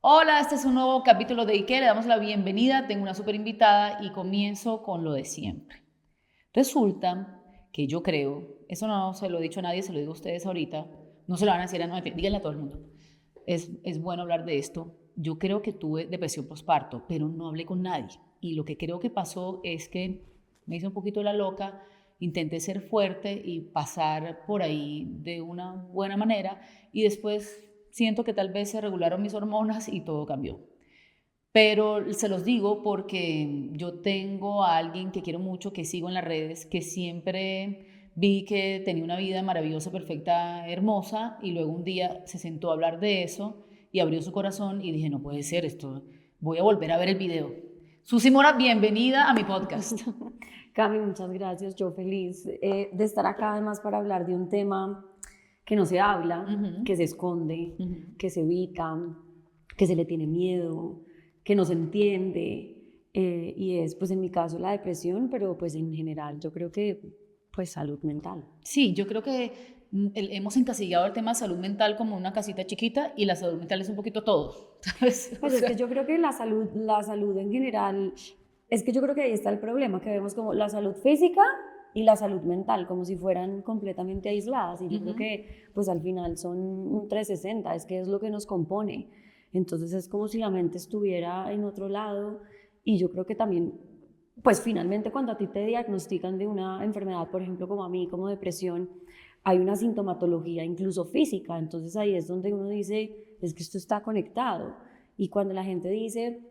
Hola, este es un nuevo capítulo de IKEA, le damos la bienvenida, tengo una súper invitada y comienzo con lo de siempre. Resulta que yo creo, eso no se lo he dicho a nadie, se lo digo a ustedes ahorita, no se lo van a decir a nadie, díganle a todo el mundo. Es bueno hablar de esto. Yo creo que tuve depresión postparto, pero no hablé con nadie. Y lo que creo que pasó es que me hice un poquito la loca, intenté ser fuerte y pasar por ahí de una buena manera y después siento que tal vez se regularon mis hormonas y todo cambió. Pero se los digo porque yo tengo a alguien que quiero mucho, que sigo en las redes, que siempre vi que tenía una vida maravillosa, perfecta, hermosa, y luego un día se sentó a hablar de eso y abrió su corazón y dije, no puede ser esto, voy a volver a ver el video. Susi Mora, bienvenida a mi podcast. Cami, muchas gracias. Yo feliz de estar acá además para hablar de un tema que no se habla, que se esconde, que se evita, que se le tiene miedo, que no se entiende. Y es, pues en mi caso, la depresión, pero pues en general yo creo que pues salud mental. Sí, yo creo que hemos encasillado el tema de salud mental como una casita chiquita y la salud mental es un poquito todo, ¿sabes? Pues es que yo creo que la salud en general, es que yo creo que ahí está el problema, que vemos como la salud física y la salud mental, como si fueran completamente aisladas. Y yo creo que pues al final son un 360, es que es lo que nos compone. Entonces es como si la mente estuviera en otro lado. Y yo creo que también, pues finalmente cuando a ti te diagnostican de una enfermedad, por ejemplo como a mí, como depresión, hay una sintomatología incluso física. Entonces ahí es donde uno dice, es que esto está conectado. Y cuando la gente dice,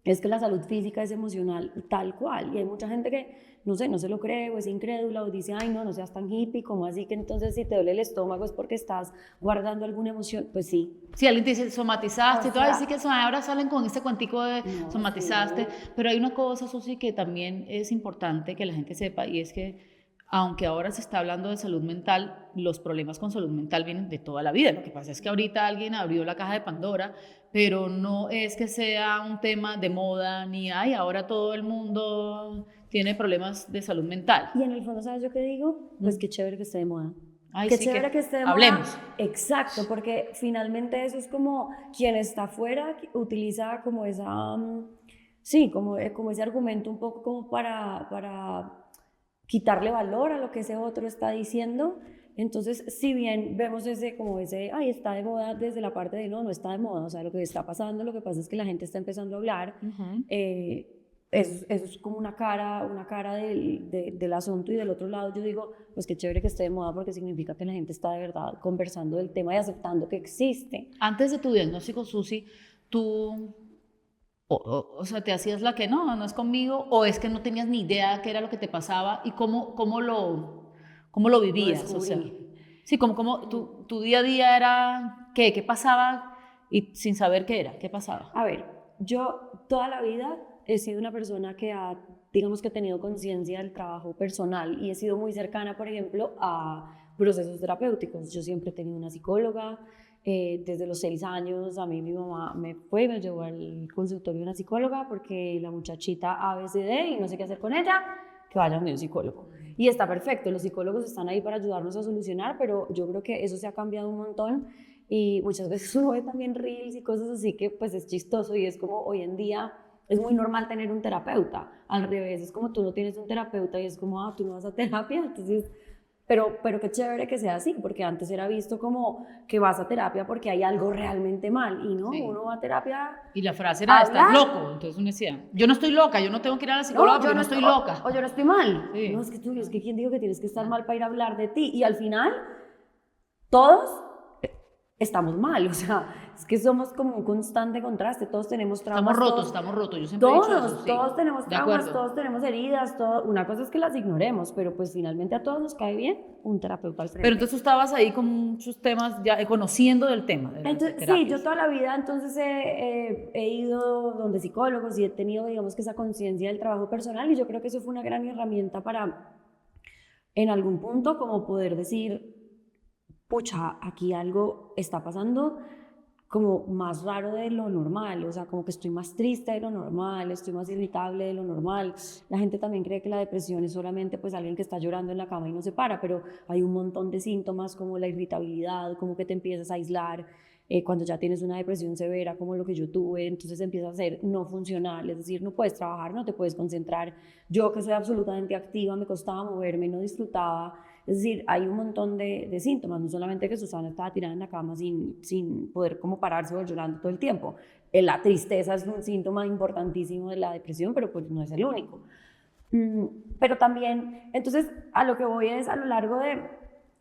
es que la salud física es emocional, tal cual. Y hay mucha gente que, no sé, no se lo cree o es incrédula o dice, ay, no, no seas tan hippie, como así que entonces si te duele el estómago es porque estás guardando alguna emoción. Pues sí. Si alguien te dice somatizaste, O y todo, sea, sí que ahora salen con este cuantico de no, somatizaste, sí. pero hay una cosa, Susi, que también es importante que la gente sepa y es que aunque ahora se está hablando de salud mental, los problemas con salud mental vienen de toda la vida. Lo que pasa es que ahorita alguien abrió la caja de Pandora, pero no es que sea un tema de moda ni hay, ahora todo el mundo tiene problemas de salud mental. Y en el fondo, ¿sabes yo qué digo? Pues qué chévere que esté de moda. Ay, Qué sí chévere que que esté de moda, hablemos. exacto, porque finalmente eso es como quien está afuera utiliza como esa, sí, como ese argumento un poco como para quitarle valor a lo que ese otro está diciendo. Entonces, si bien vemos ese, como ese, ay, está de moda desde la parte de no, no está de moda, o sea, lo que está pasando, lo que pasa es que la gente está empezando a hablar, eso es como una cara del asunto, y del otro lado yo digo, pues qué chévere que esté de moda porque significa que la gente está de verdad conversando del tema y aceptando que existe. Antes de tu diagnóstico, Susi, tú, o sea, te hacías la que no, no es conmigo, o es que no tenías ni idea qué era lo que te pasaba y cómo lo Lo vivías, o sea, descubrí. sí, como tu día a día era, ¿qué pasaba? Y sin saber qué era, ¿qué pasaba? A ver, yo toda la vida he sido una persona que ha, digamos que tenido conciencia del trabajo personal y he sido muy cercana, por ejemplo, a procesos terapéuticos. Yo siempre he tenido una psicóloga. Desde los 6 años a mí mi mamá me llevó al consultorio de una psicóloga porque la muchachita ABCD y no sé qué hacer con ella, que vaya a un psicólogo. Y está perfecto, los psicólogos están ahí para ayudarnos a solucionar, pero yo creo que eso se ha cambiado un montón. Y muchas veces uno ve también reels y cosas así que pues es chistoso, y es como hoy en día es muy normal tener un terapeuta. Al revés, es como tú no tienes un terapeuta y es como, ah, tú no vas a terapia. Entonces, pero qué chévere que sea así, porque antes era visto como que vas a terapia porque hay algo realmente mal, y no, Sí. uno va a terapia Y la frase era, a estás hablar. loco. Entonces uno decía, yo no estoy loca, yo no tengo que ir a la psicóloga No, porque yo no no estoy estoy, loca. o yo no estoy mal. No, Sí. es que quién dijo que tienes que estar mal para ir a hablar de ti. Y al final, todos estamos mal, o sea, es que somos como un constante contraste, todos tenemos traumas, Estamos rotos, yo siempre he dicho eso, sí, todos tenemos de traumas, acuerdo. todos tenemos heridas, una cosa es que las ignoremos, pero pues finalmente a todos nos cae bien un terapeuta al Pero frente. entonces tú estabas ahí con muchos temas, ya conociendo del tema de las Entonces, sí, yo terapias. toda la vida entonces he ido donde psicólogos y he tenido, digamos que esa conciencia del trabajo personal, y yo creo que eso fue una gran herramienta para, en algún punto, como poder decir, pucha, aquí algo está pasando como más raro de lo normal, o sea, como que estoy más triste de lo normal, estoy más irritable de lo normal. La gente también cree que la depresión es solamente pues alguien que está llorando en la cama y no se para, pero hay un montón de síntomas como la irritabilidad, como que te empiezas a aislar, cuando ya tienes una depresión severa como lo que yo tuve, entonces empieza a ser no funcional, es decir, no puedes trabajar, no te puedes concentrar. Yo que soy absolutamente activa, me costaba moverme, no disfrutaba. Es decir, hay un montón de síntomas, no solamente que Susana estaba tirada en la cama sin poder como pararse o llorando todo el tiempo. La tristeza es un síntoma importantísimo de la depresión, pero pues no es el único. Pero también, entonces, a lo que voy es, a lo largo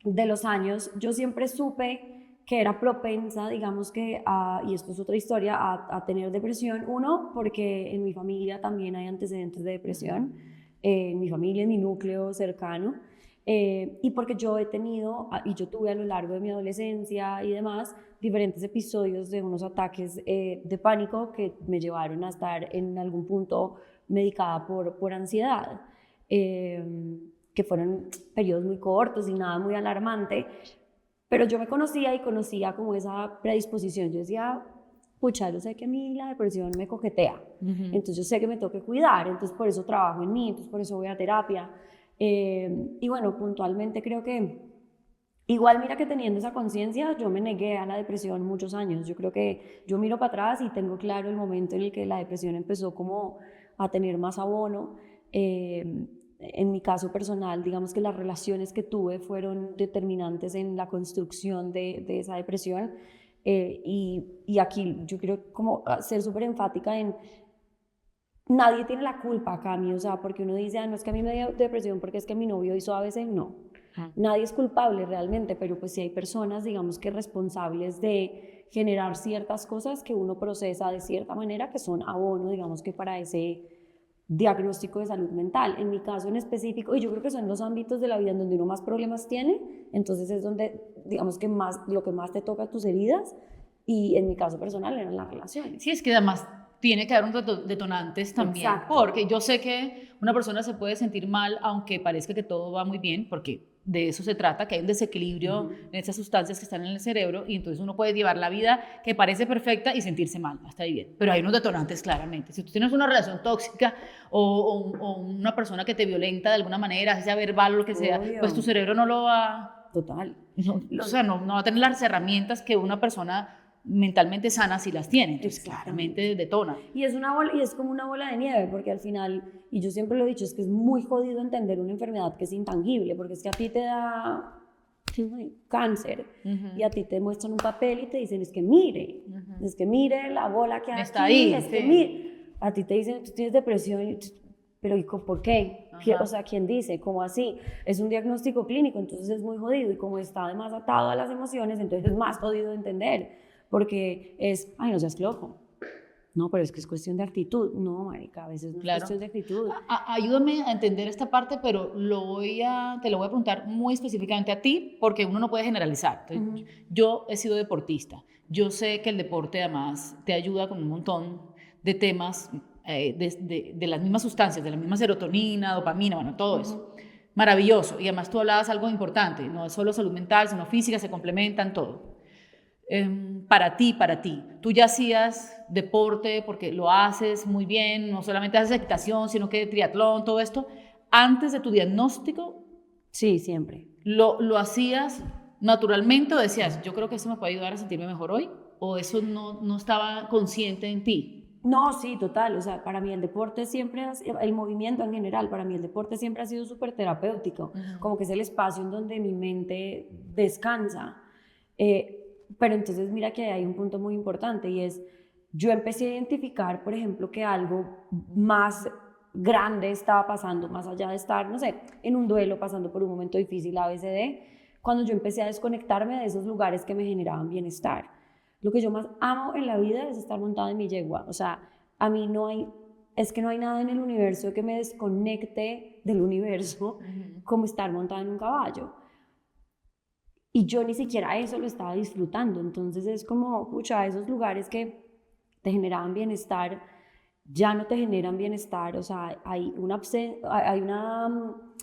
de los años, yo siempre supe que era propensa, digamos que, y esto es otra historia, a tener depresión. Uno, porque en mi familia también hay antecedentes de depresión, en mi familia, en mi núcleo cercano, y porque yo he tenido, y yo tuve a lo largo de mi adolescencia y demás, diferentes episodios de unos ataques de pánico que me llevaron a estar en algún punto medicada por ansiedad, que fueron periodos muy cortos y nada muy alarmante, pero yo me conocía y conocía como esa predisposición. Yo decía, pucha, yo sé que a mí la depresión me coquetea, entonces yo sé que me tengo que cuidar, entonces por eso trabajo en mí, entonces por eso voy a terapia. Y bueno, puntualmente creo que igual mira que teniendo esa conciencia, yo me negué a la depresión muchos años. Yo creo que yo miro para atrás y tengo claro el momento en el que la depresión empezó como a tener más abono. En mi caso personal, digamos que las relaciones que tuve fueron determinantes en la construcción de esa depresión. Y aquí yo quiero como ser súper enfática en nadie tiene la culpa, Cami, o sea, porque uno dice, no es que a mí me dio depresión porque es que mi novio hizo a veces, no. Nadie es culpable realmente, pero pues sí hay personas, digamos que responsables de generar ciertas cosas que uno procesa de cierta manera que son abono, digamos que para ese diagnóstico de salud mental. En mi caso en específico, y yo creo que son los ámbitos de la vida en donde uno más problemas tiene, entonces es donde, digamos que más, lo que más te toca tus heridas, y en mi caso personal eran las relaciones. Sí, es que además tiene que haber unos detonantes también. Exacto. Porque yo sé que una persona se puede sentir mal aunque parezca que todo va muy bien, porque de eso se trata, que hay un desequilibrio en esas sustancias que están en el cerebro, y entonces uno puede llevar la vida que parece perfecta y sentirse mal, hasta ahí bien. Pero hay unos detonantes claramente. Si tú tienes una relación tóxica o una persona que te violenta de alguna manera, sea verbal o lo que sea, pues tu cerebro no lo va... Total. O sea, no va a tener las herramientas que una persona mentalmente sana si las tiene, entonces claramente detona. Y es como una bola de nieve, porque al final, y yo siempre lo he dicho, es que es muy jodido entender una enfermedad que es intangible, porque es que a ti te da cáncer y a ti te muestran un papel y te dicen, es que mire la bola que hay está aquí, ahí, que mire. A ti te dicen, tú tienes depresión, pero ¿y por qué? O sea, ¿quién dice? ¿Cómo así? Es un diagnóstico clínico, entonces es muy jodido, y como está además atado a las emociones, entonces es más jodido de entender. Porque es, ay, no seas loco. No, pero es que es cuestión de actitud. No, marica, a veces no es cuestión de actitud. Ayúdame a entender esta parte, pero te lo voy a preguntar muy específicamente a ti, porque uno no puede generalizar. Entonces, yo he sido deportista. Yo sé que el deporte además te ayuda con un montón de temas, de las mismas sustancias, de la misma serotonina, dopamina, bueno, todo eso. Maravilloso. Y además tú hablabas algo importante, no es solo salud mental, sino física, se complementan todo. Para ti, tú ya hacías deporte porque lo haces muy bien, no solamente haces equitación, sino que triatlón, todo esto, antes de tu diagnóstico. Sí, siempre. ¿Lo hacías naturalmente o decías, yo creo que eso me puede ayudar a sentirme mejor hoy? ¿O eso no estaba consciente en ti? No, sí, total, o sea, para mí el deporte siempre, el movimiento en general, para mí el deporte siempre ha sido súper terapéutico, como que es el espacio en donde mi mente descansa. Pero entonces mira que hay un punto muy importante, y es, yo empecé a identificar, por ejemplo, que algo más grande estaba pasando, más allá de estar, no sé, en un duelo, pasando por un momento difícil, ABCD, cuando yo empecé a desconectarme de esos lugares que me generaban bienestar. Lo que yo más amo en la vida es estar montada en mi yegua. O sea, a mí es que no hay nada en el universo que me desconecte del universo como estar montada en un caballo. Y yo ni siquiera eso lo estaba disfrutando. Entonces es como, pucha, esos lugares que te generaban bienestar ya no te generan bienestar. O sea, hay una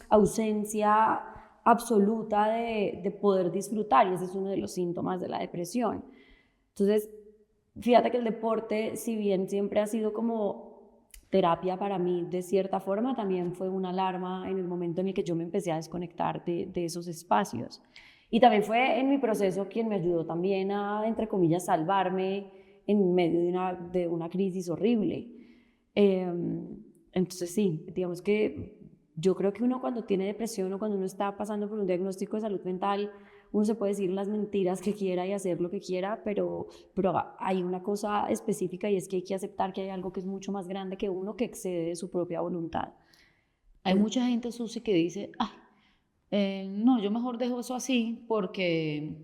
ausencia absoluta de poder disfrutar, y ese es uno de los síntomas de la depresión. Entonces, fíjate que el deporte, si bien siempre ha sido como terapia para mí, de cierta forma, también fue una alarma en el momento en el que yo me empecé a desconectar de esos espacios. Y también fue en mi proceso quien me ayudó también a, entre comillas, salvarme en medio de una crisis horrible. Eh, entonces sí, digamos que yo creo que uno cuando tiene depresión o cuando uno está pasando por un diagnóstico de salud mental, uno se puede decir las mentiras que quiera y hacer lo que quiera, pero hay una cosa específica y es que hay que aceptar que hay algo que es mucho más grande que uno, que excede de su propia voluntad. Hay mucha gente, Susi, que dice, no, yo mejor dejo eso así porque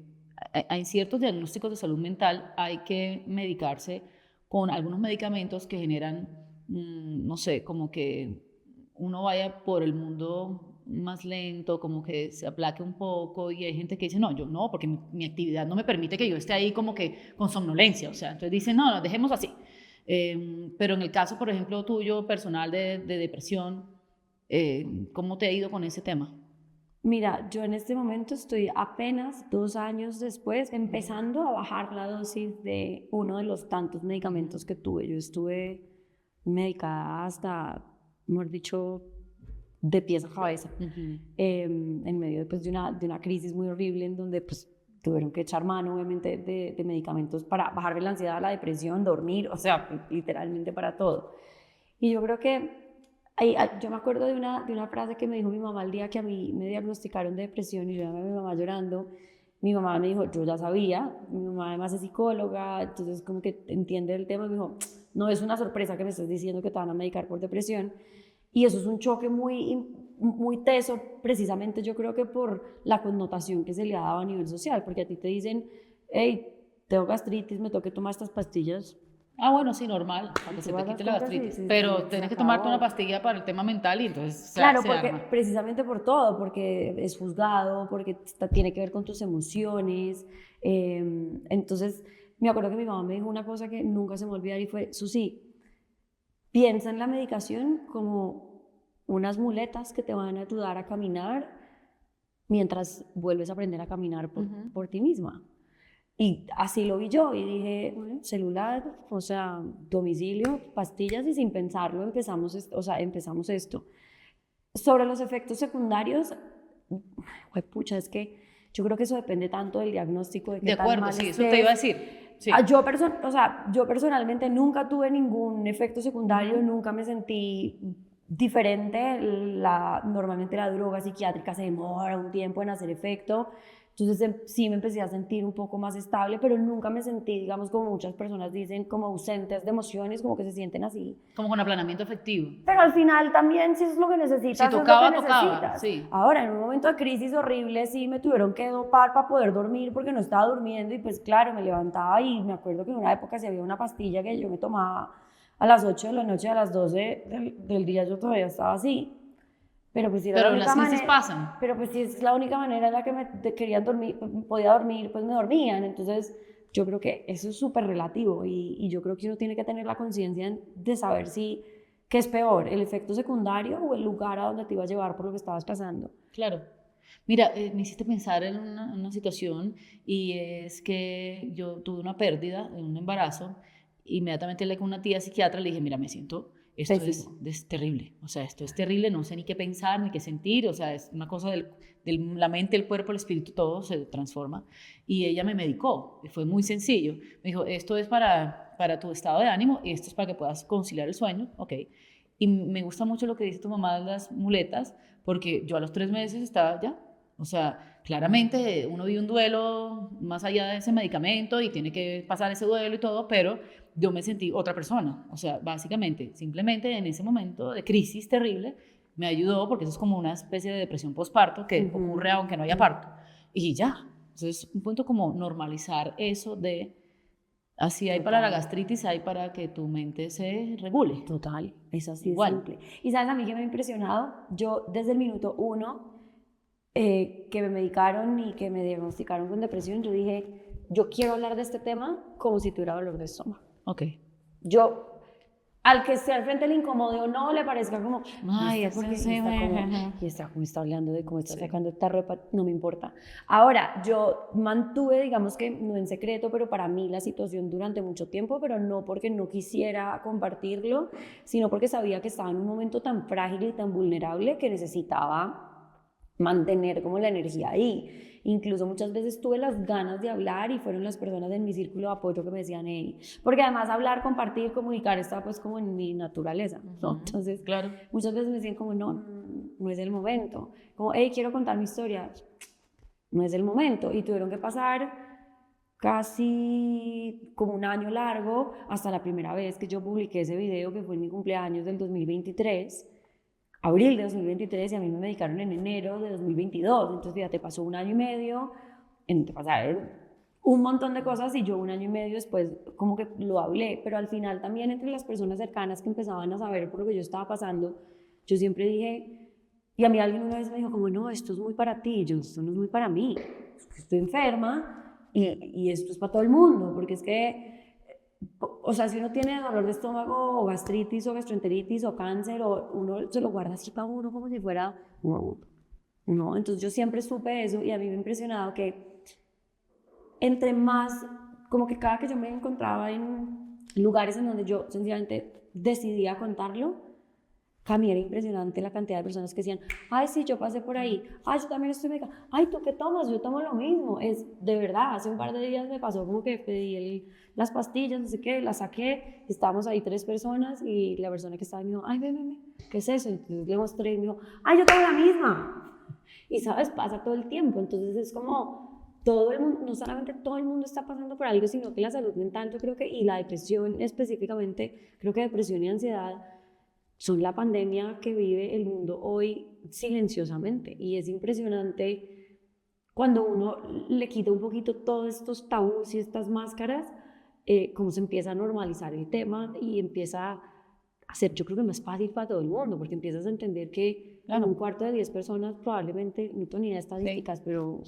hay ciertos diagnósticos de salud mental, hay que medicarse con algunos medicamentos que generan, no sé, como que uno vaya por el mundo más lento, como que se aplaque un poco, y hay gente que dice, no, yo no, porque mi actividad no me permite que yo esté ahí como que con somnolencia, o sea, entonces dicen, no, no, dejemos así. Pero en el caso, por ejemplo, tuyo personal de depresión, ¿cómo te ha ido con ese tema? Mira, yo en este momento estoy apenas 2 años después empezando a bajar la dosis de uno de los tantos medicamentos que tuve. Yo estuve medicada hasta, mejor dicho, de pies a cabeza, en medio pues, de una crisis muy horrible en donde pues, tuvieron que echar mano obviamente de medicamentos para bajarme la ansiedad, la depresión, dormir, o sea, literalmente para todo. Y yo creo que yo me acuerdo de una frase que me dijo mi mamá el día que a mí me diagnosticaron de depresión y yo llamé a mi mamá llorando. Mi mamá me dijo, yo ya sabía, mi mamá además es psicóloga, entonces como que entiende el tema y me dijo, no es una sorpresa que me estés diciendo que te van a medicar por depresión. Y eso es un choque muy teso, precisamente yo creo que por la connotación que se le ha dado a nivel social, porque a ti te dicen, hey, tengo gastritis, me tengo que tomar estas pastillas. Bueno, sí, normal, para que se te quite la gastritis. Pero Se tienes que tomarte una acabó. pastilla para el tema mental y entonces Claro, se porque arma. precisamente por todo, porque es juzgado, porque tiene que ver con tus emociones. Entonces, me acuerdo que mi mamá me dijo una cosa que nunca se me va a olvidar y fue, Susi, piensa en la medicación como unas muletas que te van a ayudar a caminar mientras vuelves a aprender a caminar por ti misma. Y así lo vi yo y dije, bueno, celular, o sea, domicilio, pastillas y sin pensarlo empezamos esto. Sobre los efectos secundarios, pucha, es que yo creo que eso depende tanto del diagnóstico, de qué De tan acuerdo, mal sí, eso te iba a estés. decir. Sí. Yo personalmente nunca tuve ningún efecto secundario, nunca me sentí diferente. Normalmente la droga psiquiátrica se demora un tiempo en hacer efecto. Entonces sí me empecé a sentir un poco más estable, pero nunca me sentí, digamos, como muchas personas dicen, como ausentes de emociones, como que se sienten así. Como con aplanamiento afectivo. Pero al final también si es lo que Si necesitas, es lo que tocaba, tocaba, necesitas. sí. Ahora, en un momento de crisis horrible, sí me tuvieron que dopar para poder dormir porque no estaba durmiendo y pues claro, me levantaba y me acuerdo que en una época si había una pastilla que yo me tomaba a las 8 de la noche, a las 12 del día yo todavía estaba así. Pero pues si era la Pero las única crisis manera, pasan. pero pues si es la única manera en la que quería dormir, podía dormir, pues me dormían. Entonces yo creo que eso es súper relativo y yo creo que uno tiene que tener la conciencia de saber si qué es peor, el efecto secundario o el lugar a donde te iba a llevar por lo que estabas pasando. Claro. Mira, me hiciste pensar en una situación y es que yo tuve una pérdida en un embarazo. Inmediatamente le con una tía psiquiatra, le dije, mira, me siento, esto Pésimo. es terrible, o sea, esto es terrible, no sé ni qué pensar, ni qué sentir, o sea, es una cosa la mente, el cuerpo, el espíritu, todo se transforma. Y ella me medicó, fue muy sencillo. Me dijo, esto es para tu estado de ánimo y esto es para que puedas conciliar el sueño, ok. Y me gusta mucho lo que dice tu mamá de las muletas, porque yo a los 3 meses estaba ya, o sea, claramente uno vive un duelo más allá de ese medicamento y tiene que pasar ese duelo y todo, pero yo me sentí otra persona, o sea, básicamente, simplemente en ese momento de crisis terrible, me ayudó, porque eso es como una especie de depresión postparto que ocurre aunque no haya parto, y ya. Entonces, un punto como normalizar eso de, así hay para la Total. gastritis, hay para que tu mente se regule. Total, es así de Igual. simple. Y sabes a mí que me ha impresionado, yo desde el minuto uno que me medicaron y que me diagnosticaron con depresión, yo dije, yo quiero hablar de este tema como si tuviera dolor de estómago. Ok. Yo, al que esté al frente le incomode o no, le parezca como, Ay, ¿y eso por qué? sí Y está como está hablando de cómo está Sí. sacando esta ropa, no me importa. Ahora, yo mantuve, digamos que no en secreto, pero para mí la situación durante mucho tiempo, pero no porque no quisiera compartirlo, sino porque sabía que estaba en un momento tan frágil y tan vulnerable que necesitaba mantener como la energía ahí. Incluso muchas veces tuve las ganas de hablar y fueron las personas en mi círculo de apoyo que me decían, hey, porque además hablar, compartir, comunicar está pues como en mi naturaleza, ¿no? Entonces, claro. muchas veces me decían como, no, no es el momento. Como, hey, quiero contar mi historia. No es el momento. Y tuvieron que pasar casi como un año largo hasta la primera vez que yo publiqué ese video, que fue en mi cumpleaños del 2023, abril de 2023, y a mí me medicaron en enero de 2022. Entonces, fíjate, pasó un año y medio, te pasaron un montón de cosas y yo un año y medio después como que lo hablé, pero al final también entre las personas cercanas que empezaban a saber por lo que yo estaba pasando, yo siempre dije, y a mí alguien una vez me dijo como, no, esto es muy para ti, yo, esto no es muy para mí, estoy enferma y esto es para todo el mundo, porque es que o sea, si uno tiene dolor de estómago o gastritis o gastroenteritis o cáncer, o uno se lo guarda así para uno como si fuera, no, entonces yo siempre supe eso y a mí me ha impresionado que entre más, como que cada que yo me encontraba en lugares en donde yo sencillamente decidía contarlo, a mí era impresionante la cantidad de personas que decían, ay, sí, yo pasé por ahí, ay, yo también estoy médica, ay, ¿tú qué tomas? Yo tomo lo mismo. Es de verdad, hace un par de días me pasó como que pedí las pastillas, no sé qué, las saqué, estábamos ahí 3 personas y la persona que estaba me dijo, ay, ven, ¿qué es eso? Entonces le mostré y me dijo, ay, yo tomo la misma. Y sabes, pasa todo el tiempo, entonces es como todo el mundo, no solamente todo el mundo está pasando por algo, sino que la salud mental, yo creo que, y la depresión específicamente, creo que depresión y ansiedad son la pandemia que vive el mundo hoy silenciosamente. Y es impresionante cuando uno le quita un poquito todos estos tabús y estas máscaras, cómo se empieza a normalizar el tema y empieza a ser, yo creo que más fácil para todo el mundo, porque empiezas a entender que en un cuarto de 10 personas probablemente, no tengo ni idea de estadísticas, pero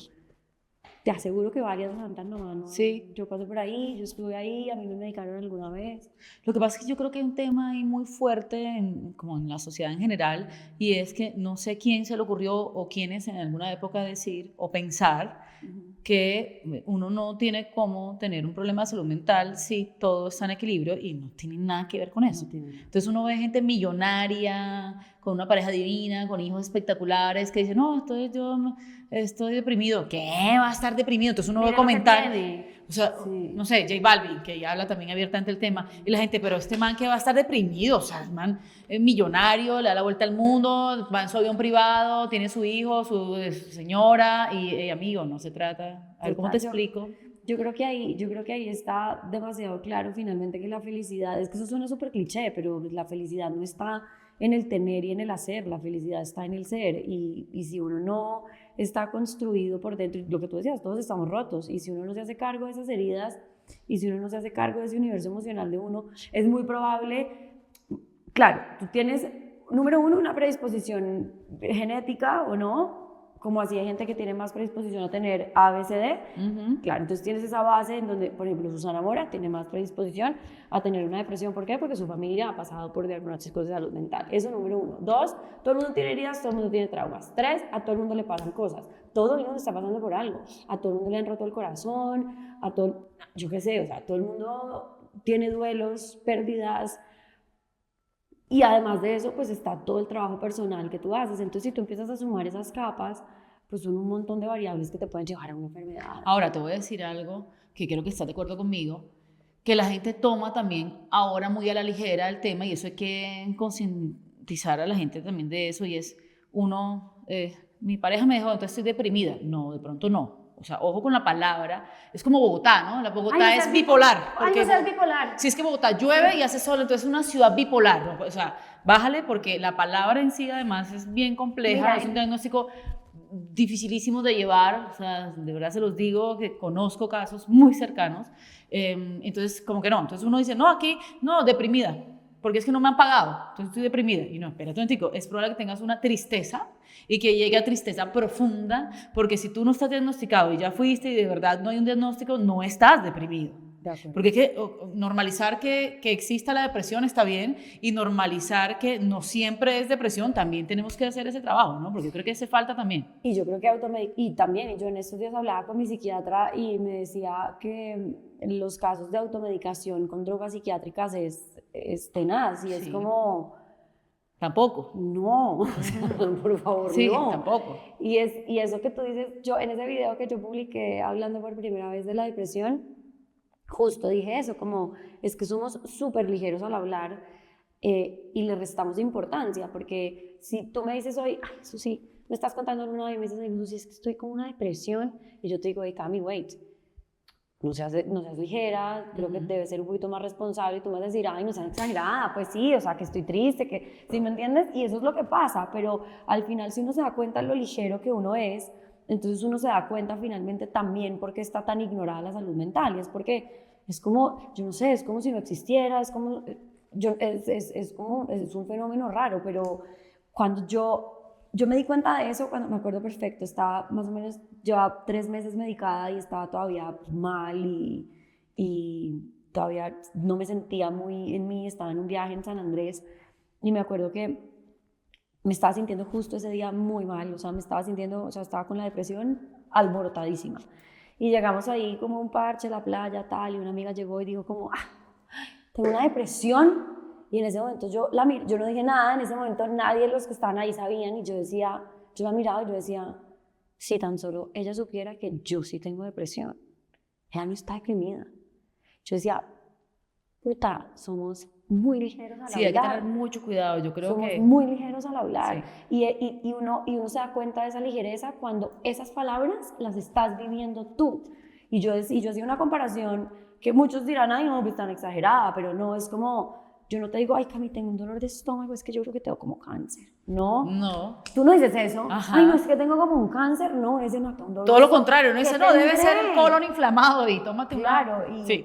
te aseguro que varias levantan la mano. Sí. Yo pasé por ahí, yo estuve ahí, a mí me medicaron alguna vez. Lo que pasa es que yo creo que hay un tema ahí muy fuerte como en la sociedad en general, y es que no sé quién se le ocurrió o quiénes en alguna época decir o pensar que uno no tiene cómo tener un problema de salud mental si todo está en equilibrio, y no tiene nada que ver con eso. Entonces uno ve gente millonaria, con una pareja divina, con hijos espectaculares, que dice, no, yo estoy deprimido. ¿Qué va a estar deprimido? Entonces uno ve comentar, o sea, no sé, J Balvin, que ya habla también abiertamente del tema, y la gente, pero este man que va a estar deprimido, o sea, el man es millonario, le da la vuelta al mundo, va en su avión privado, tiene su hijo, su señora, y amigo, no se trata, a ver, ¿cómo te explico? Yo creo que ahí está demasiado claro finalmente que la felicidad, es que eso suena súper cliché, pero la felicidad no está en el tener y en el hacer, la felicidad está en el ser, y si uno no está construido por dentro, lo que tú decías, todos estamos rotos, y si uno no se hace cargo de esas heridas, y si uno no se hace cargo de ese universo emocional de uno, es muy probable, claro, tú tienes, número uno, una predisposición genética o no, como así hay gente que tiene más predisposición a tener ABCD, claro, entonces tienes esa base en donde, por ejemplo, Susana Mora tiene más predisposición a tener una depresión. ¿Por qué? Porque su familia ha pasado por diagnósticos de salud mental. Eso número uno. 2, todo el mundo tiene heridas, todo el mundo tiene traumas. 3, a todo el mundo le pasan cosas. Todo el mundo está pasando por algo. A todo el mundo le han roto el corazón, yo qué sé, o sea, todo el mundo tiene duelos, pérdidas. Y además de eso, pues está todo el trabajo personal que tú haces. Entonces, si tú empiezas a sumar esas capas, pues son un montón de variables que te pueden llevar a una enfermedad. Ahora, te voy a decir algo que creo que estás de acuerdo conmigo, que la gente toma también ahora muy a la ligera el tema, y eso hay que concientizar a la gente también de eso, y es mi pareja me dejó, entonces estoy deprimida. No, de pronto no. O sea, ojo con la palabra. Es como Bogotá, ¿no? La Bogotá es bipolar. Ay, no seas bipolar. Si es que Bogotá llueve y hace sol, entonces es una ciudad bipolar, ¿no? O sea, bájale, porque la palabra en sí además es bien compleja. Mira, es un diagnóstico dificilísimo de llevar. O sea, de verdad se los digo que conozco casos muy cercanos. Entonces, como que no. Entonces uno dice, no, aquí, no, deprimida, porque es que no me han pagado, entonces estoy deprimida. Y no, espérate un momentico, es probable que tengas una tristeza y que llegue a tristeza profunda, porque si tú no estás diagnosticado y ya fuiste y de verdad no hay un diagnóstico, no estás deprimido. Porque hay que normalizar que exista la depresión está bien, y normalizar que no siempre es depresión, también tenemos que hacer ese trabajo, ¿no? Porque yo creo que hace falta también. Y yo creo que yo en estos días hablaba con mi psiquiatra y me decía que los casos de automedicación con drogas psiquiátricas es tenaz, y es como, Tampoco. No, o sea, por favor, Sí, no. tampoco. Y eso que tú dices, yo en ese video que yo publiqué hablando por primera vez de la depresión, justo dije eso, como es que somos súper ligeros al hablar y le restamos importancia, porque si tú me dices hoy, ay, eso sí, me estás contando una y me dices, ay, Susi, es que estoy con una depresión, y yo te digo, hey, Cami, wait, no seas ligera, creo que debes ser un poquito más responsable, y tú me vas a decir, ay, no seas exagerada, pues sí, o sea, que estoy triste, que, ¿sí me entiendes? Y eso es lo que pasa, pero al final si uno se da cuenta de lo ligero que uno es, entonces uno se da cuenta finalmente también por qué está tan ignorada la salud mental, y es porque es como, yo no sé, es como si no existiera, es como, es un fenómeno raro, pero cuando yo me di cuenta de eso, cuando me acuerdo perfecto, estaba más o menos, llevaba 3 meses medicada y estaba todavía mal y todavía no me sentía muy en mí, estaba en un viaje en San Andrés y me acuerdo que me estaba sintiendo justo ese día muy mal, o sea, me estaba sintiendo, o sea, estaba con la depresión alborotadísima. Y llegamos ahí como un parche a la playa, tal, y una amiga llegó y dijo como, tengo una depresión. Y en ese momento yo no dije nada, en ese momento nadie de los que estaban ahí sabían, y yo la miraba y yo decía, si tan solo ella supiera que yo sí tengo depresión, ella no está deprimida. Yo decía, puta, somos muy ligeros al Sí, hay que tener hablar. mucho cuidado. Yo creo Somos que muy ligeros al hablar sí. y uno se da cuenta de esa ligereza cuando esas palabras las estás viviendo tú. Y yo hacía una comparación que muchos dirán, ay, no, pues tan exagerada, pero no, es como, yo no te digo, ay, Cami, tengo un dolor de estómago, es que yo creo que tengo como cáncer. No, No. tú no dices eso. Ay, no, es Ajá. que tengo como un cáncer. No, ese no, tengo un dolor Todo de lo estómago. contrario, no ¿Qué dice, no, debe ser el tendré? colon inflamado y tómate una. Claro, Sí.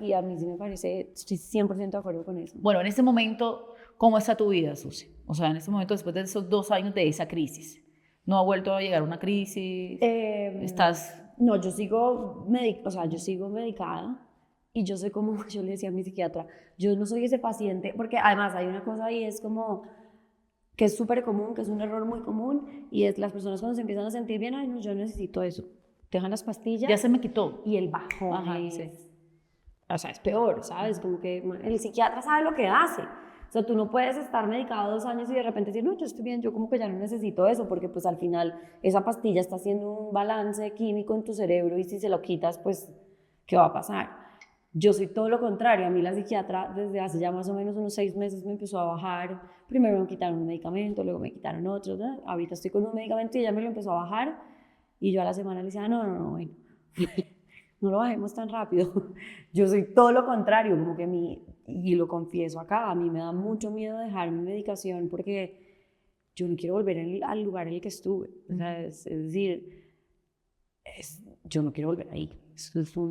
y a mí sí me parece, estoy 100% de acuerdo con eso. Bueno, en ese momento, ¿cómo está tu vida, Susi? O sea, en ese momento, después de esos 2 años de esa crisis, ¿no ha vuelto a llegar una crisis? ¿Estás? No, o sea, yo sigo medicada y yo soy como, yo le decía a mi psiquiatra, yo no soy ese paciente, porque además hay una cosa ahí, es como, que es súper común, que es un error muy común, y es las personas cuando se empiezan a sentir bien, ay, no, yo necesito eso. Dejan las pastillas Ya se me quitó. y el bajón Ajá, es, sí. o sea, es peor, ¿sabes? Como que el psiquiatra sabe lo que hace. O sea, tú no puedes estar medicado 2 años y de repente decir, no, yo estoy bien, yo como que ya no necesito eso, porque pues al final esa pastilla está haciendo un balance químico en tu cerebro y si se lo quitas, pues, ¿qué va a pasar? Yo soy todo lo contrario, a mí la psiquiatra desde hace ya más o menos unos 6 meses me empezó a bajar, primero me quitaron un medicamento, luego me quitaron otro, ¿no? Ahorita estoy con un medicamento y ella me lo empezó a bajar y yo a la semana le decía, no, no, no, bueno, no lo bajemos tan rápido. Yo soy todo lo contrario, como que y lo confieso acá, a mí me da mucho miedo dejar mi medicación porque yo no quiero volver al lugar en el que estuve. O sea, es decir, yo no quiero volver ahí.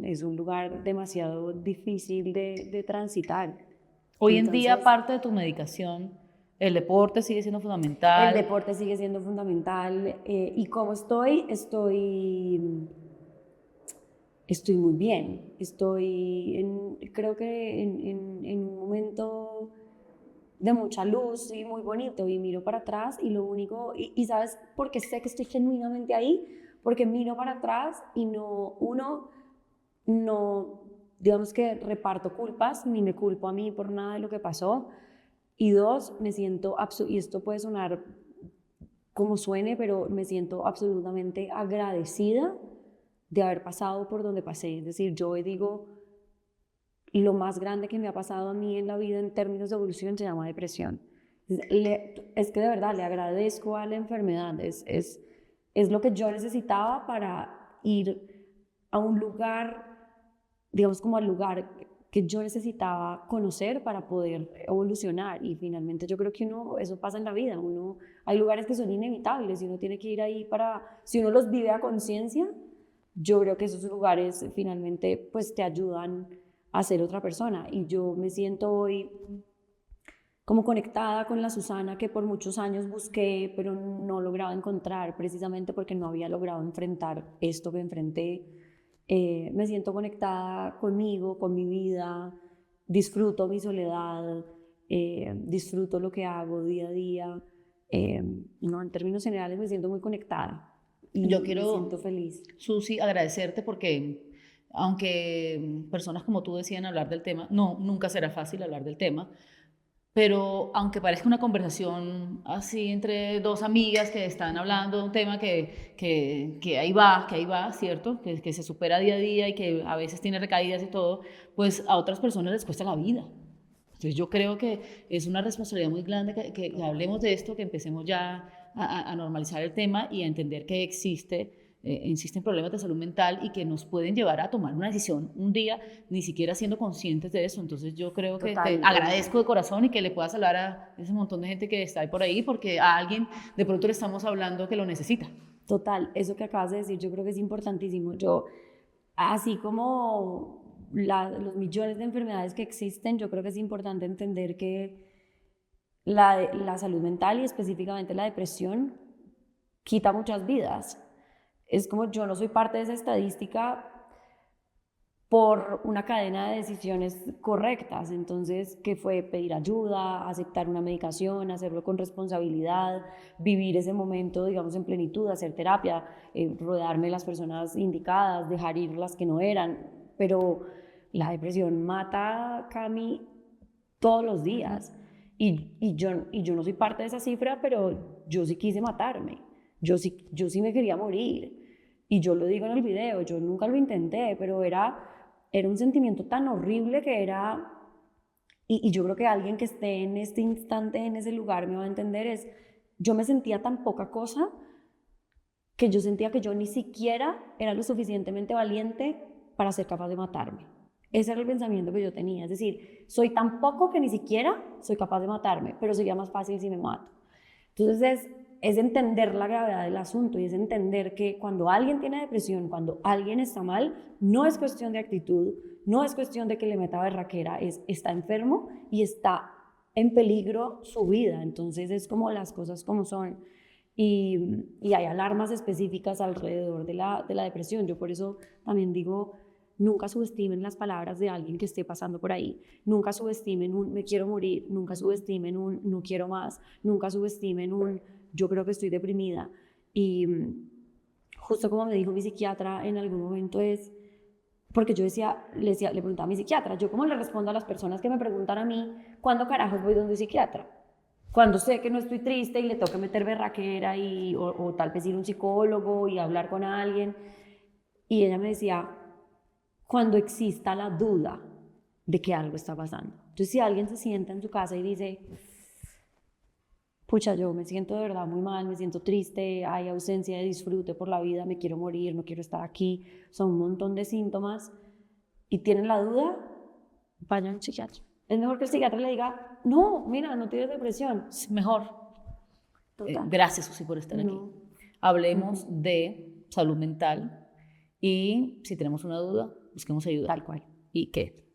Es un lugar demasiado difícil de transitar. Hoy en día, Entonces, aparte de tu medicación, el deporte sigue siendo el fundamental. deporte sigue siendo fundamental. Y como estoy muy bien. Creo que en un momento de mucha luz y muy bonito y miro para atrás y lo único, y ¿sabes por qué sé que estoy genuinamente ahí? Porque miro para atrás y no, digamos que reparto culpas, ni me culpo a mí por nada de lo que pasó. Y dos, me siento, y esto puede sonar como suene, pero me siento absolutamente agradecida de haber pasado por donde pasé. Es decir, yo hoy digo, lo más grande que me ha pasado a mí en la vida en términos de evolución se llama depresión. Es que de verdad le agradezco a la enfermedad, es lo que yo necesitaba para ir a un lugar, digamos como al lugar que yo necesitaba conocer para poder evolucionar. Y finalmente yo creo que eso pasa en la vida, hay lugares que son inevitables y uno tiene que ir ahí si uno los vive a conciencia, yo creo que esos lugares finalmente pues te ayudan a ser otra persona. Y yo me siento hoy como conectada con la Susana que por muchos años busqué, pero no lograba encontrar, precisamente porque no había logrado enfrentar esto que enfrenté. Me siento conectada conmigo, con mi vida, disfruto mi soledad, disfruto lo que hago día a día. No, en términos generales me siento muy conectada y Yo me siento quiero, feliz. Susi, agradecerte porque aunque personas como tú decían hablar del tema, no, nunca será fácil hablar del tema, Pero aunque parezca una conversación así entre dos amigas que están hablando de un tema que ahí va, ¿cierto? Que se supera día a día y que a veces tiene recaídas y todo, pues a otras personas les cuesta la vida. Entonces yo creo que es una responsabilidad muy grande que hablemos de esto, que empecemos ya a normalizar el tema y a entender que existen problemas de salud mental y que nos pueden llevar a tomar una decisión un día, ni siquiera siendo conscientes de eso. Entonces yo creo que te Total, agradezco de corazón y que le puedas hablar a ese montón de gente que está ahí por ahí, porque a alguien de pronto le estamos hablando que lo necesita. total, eso que acabas de decir yo creo que es importantísimo. Yo, así como los millones de enfermedades que existen, yo creo que es importante entender que la salud mental y específicamente la depresión quita muchas vidas. Es como yo no soy parte de esa estadística por una cadena de decisiones correctas, entonces, que fue pedir ayuda, aceptar una medicación, hacerlo con responsabilidad, vivir ese momento, digamos, en plenitud, hacer terapia, rodearme de las personas indicadas, dejar ir las que no eran, pero la depresión mata, Cami, todos los días. Y yo no soy parte de esa cifra, pero yo sí quise matarme. Yo sí me quería morir. Y yo lo digo en el video, yo nunca lo intenté, pero era un sentimiento tan horrible que era... Y yo creo que alguien que esté en este instante, en ese lugar, me va a entender, yo me sentía tan poca cosa que yo sentía que yo ni siquiera era lo suficientemente valiente para ser capaz de matarme. Ese era el pensamiento que yo tenía, es decir, soy tan poco que ni siquiera soy capaz de matarme, pero sería más fácil si me mato. Entonces es entender la gravedad del asunto y es entender que cuando alguien tiene depresión, cuando alguien está mal, no es cuestión de actitud, no es cuestión de que le meta berraquera, está enfermo y está en peligro su vida. Entonces es como las cosas como son. Y hay alarmas específicas alrededor de la depresión. Yo por eso también digo, nunca subestimen las palabras de alguien que esté pasando por ahí. Nunca subestimen un me quiero morir, nunca subestimen un no quiero más, nunca subestimen un yo creo que estoy deprimida. Y justo como me dijo mi psiquiatra en algún momento es, porque yo le preguntaba a mi psiquiatra, yo cómo le respondo a las personas que me preguntan a mí, ¿cuándo carajos voy donde un psiquiatra? Cuando sé que no estoy triste y le toca meter berraquera o tal vez ir a un psicólogo y hablar con alguien. Y ella me decía, cuando exista la duda de que algo está pasando. Entonces, si alguien se sienta en su casa y dice, pucha, yo me siento de verdad muy mal, me siento triste, hay ausencia de disfrute por la vida, me quiero morir, no quiero estar aquí, son un montón de síntomas y tienen la duda, vayan al psiquiatra. Es mejor que el psiquiatra le diga, no, mira, no tienes depresión. Es mejor. Total. Gracias, Susi, por estar aquí. Hablemos de salud mental y si tenemos una duda, busquemos ayuda. Tal cual. ¿Y qué?